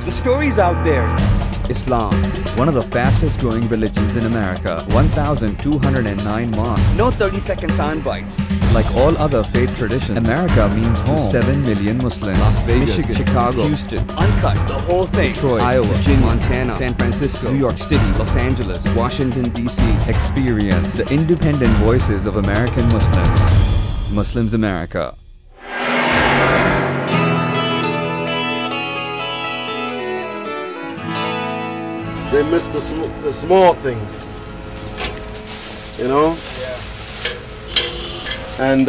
The story's out there. Islam, one of the fastest growing religions in America, 1,209 mosques. No 30-second sound bites. Like all other faith traditions, America means home to 7 million Muslims. Las Vegas, Michigan, Chicago, Houston, uncut, the whole thing. Detroit, Iowa, Virginia, Montana, San Francisco, New York City, Los Angeles, Washington, D.C. Experience the independent voices of American Muslims. Muslims America. They miss the small things, you know? Yeah. And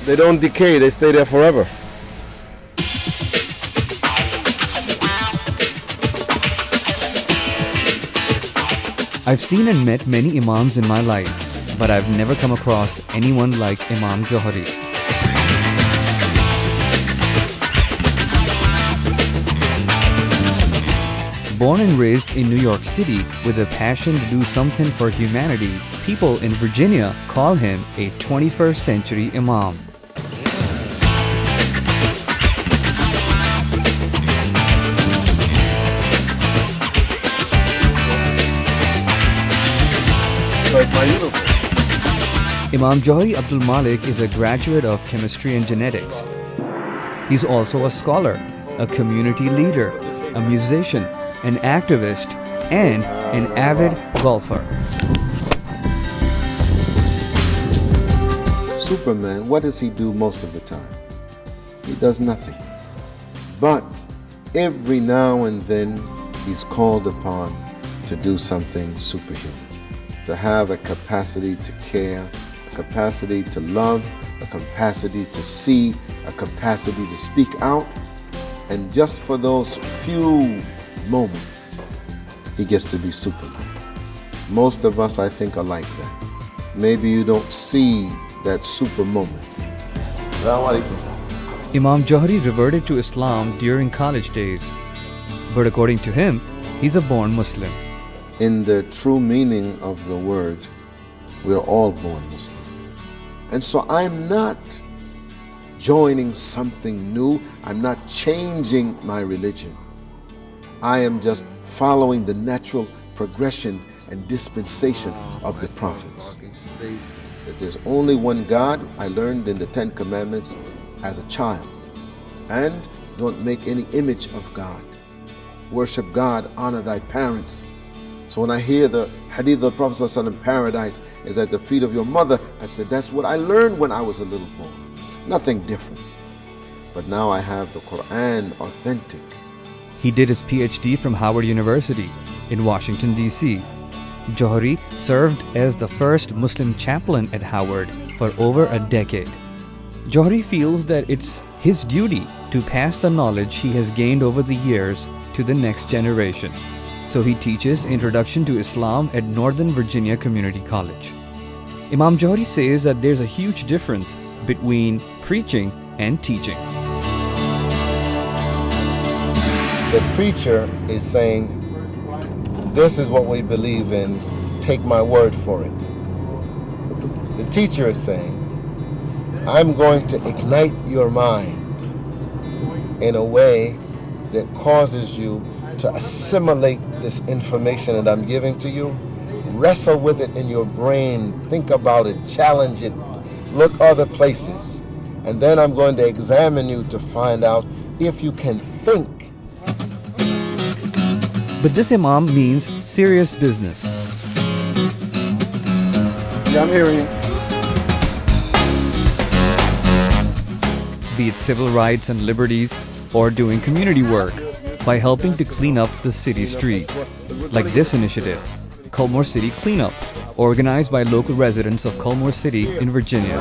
they don't decay, they stay there forever. I've seen and met many Imams in my life, but I've never come across anyone like Imam Johari. Born and raised in New York City with a passion to do something for humanity, people in Virginia call him a 21st century Imam. That's my uniform. Imam Johari Abdul Malik is a graduate of chemistry and genetics. He's also a scholar, a community leader, a musician, an activist, and an avid golfer. Superman, what does he do most of the time? He does nothing. But every now and then he's called upon to do something superhuman. To have a capacity to care, a capacity to love, a capacity to see, a capacity to speak out. And just for those few moments, he gets to be Superman. Most of us, I think, are like that. Maybe you don't see that super moment. Assalamu alaikum. Imam Johari reverted to Islam during college days. But according to him, he's a born Muslim. In the true meaning of the word, we're all born Muslim. And so I'm not joining something new. I'm not changing my religion. I am just following the natural progression and dispensation of the prophets. That there's only one God. I learned in the 10 Commandments as a child. And don't make any image of God. Worship God, honor thy parents. So when I hear the hadith of the Prophet ﷺ, paradise is at the feet of your mother, I said, that's what I learned when I was a little boy. Nothing different. But now I have the Quran authentic. He did his PhD from Howard University in Washington, D.C. Johari served as the first Muslim chaplain at Howard for over a decade. Johari feels that it's his duty to pass the knowledge he has gained over the years to the next generation. So he teaches Introduction to Islam at Northern Virginia Community College. Imam Johari says that there's a huge difference between preaching and teaching. The preacher is saying, this is what we believe in, take my word for it. The teacher is saying, I'm going to ignite your mind in a way that causes you to assimilate this information that I'm giving to you, wrestle with it in your brain, think about it, challenge it, look other places, and then I'm going to examine you to find out if you can think. But this Imam means serious business. Yeah, I'm hearing you. Be it civil rights and liberties or doing community work by helping to clean up the city streets, like this initiative, Culmore City Cleanup, organized by local residents of Culmore City in Virginia.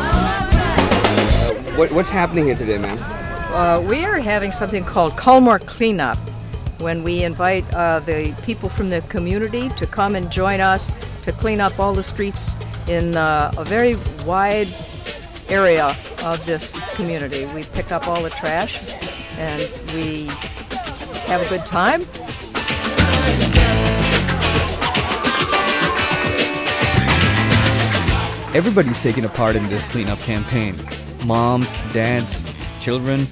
What's happening here today, ma'am? We are having something called Culmore Cleanup, when we invite the people from the community to come and join us to clean up all the streets in a very wide area of this community. We pick up all the trash and we have a good time. Everybody's taking a part in this cleanup campaign. Moms, dads, children,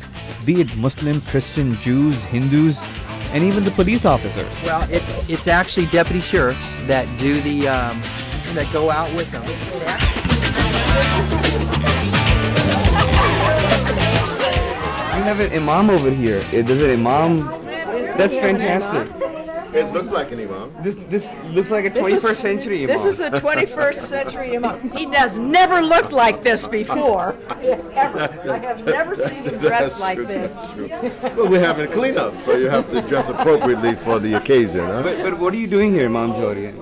be it Muslim, Christian, Jews, Hindus, and even the police officers. Well, it's actually deputy sheriffs that do the that go out with them. You have an imam over here. Does an imam? That's fantastic. It looks like an imam. This looks like a 21st century imam. This is a 21st century imam. He has never looked like this before. Ever. I have never seen him dressed like this. That's true. Well, we're having a cleanup, so you have to dress appropriately for the occasion. Huh? But what are you doing here, Imam Johari?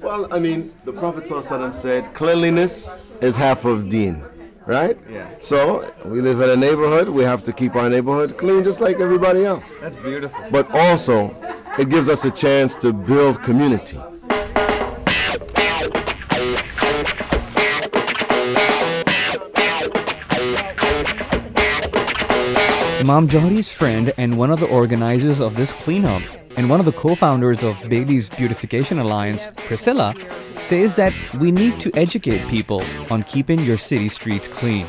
Well, I mean, the Prophet ﷺ said, cleanliness is half of deen, right? Yeah. So we live in a neighborhood. We have to keep our neighborhood clean just like everybody else. That's beautiful. But also, it gives us a chance to build community. Imam Johari's friend and one of the organizers of this cleanup and one of the co-founders of Bailey's Beautification Alliance, Priscilla, says that we need to educate people on keeping your city streets clean.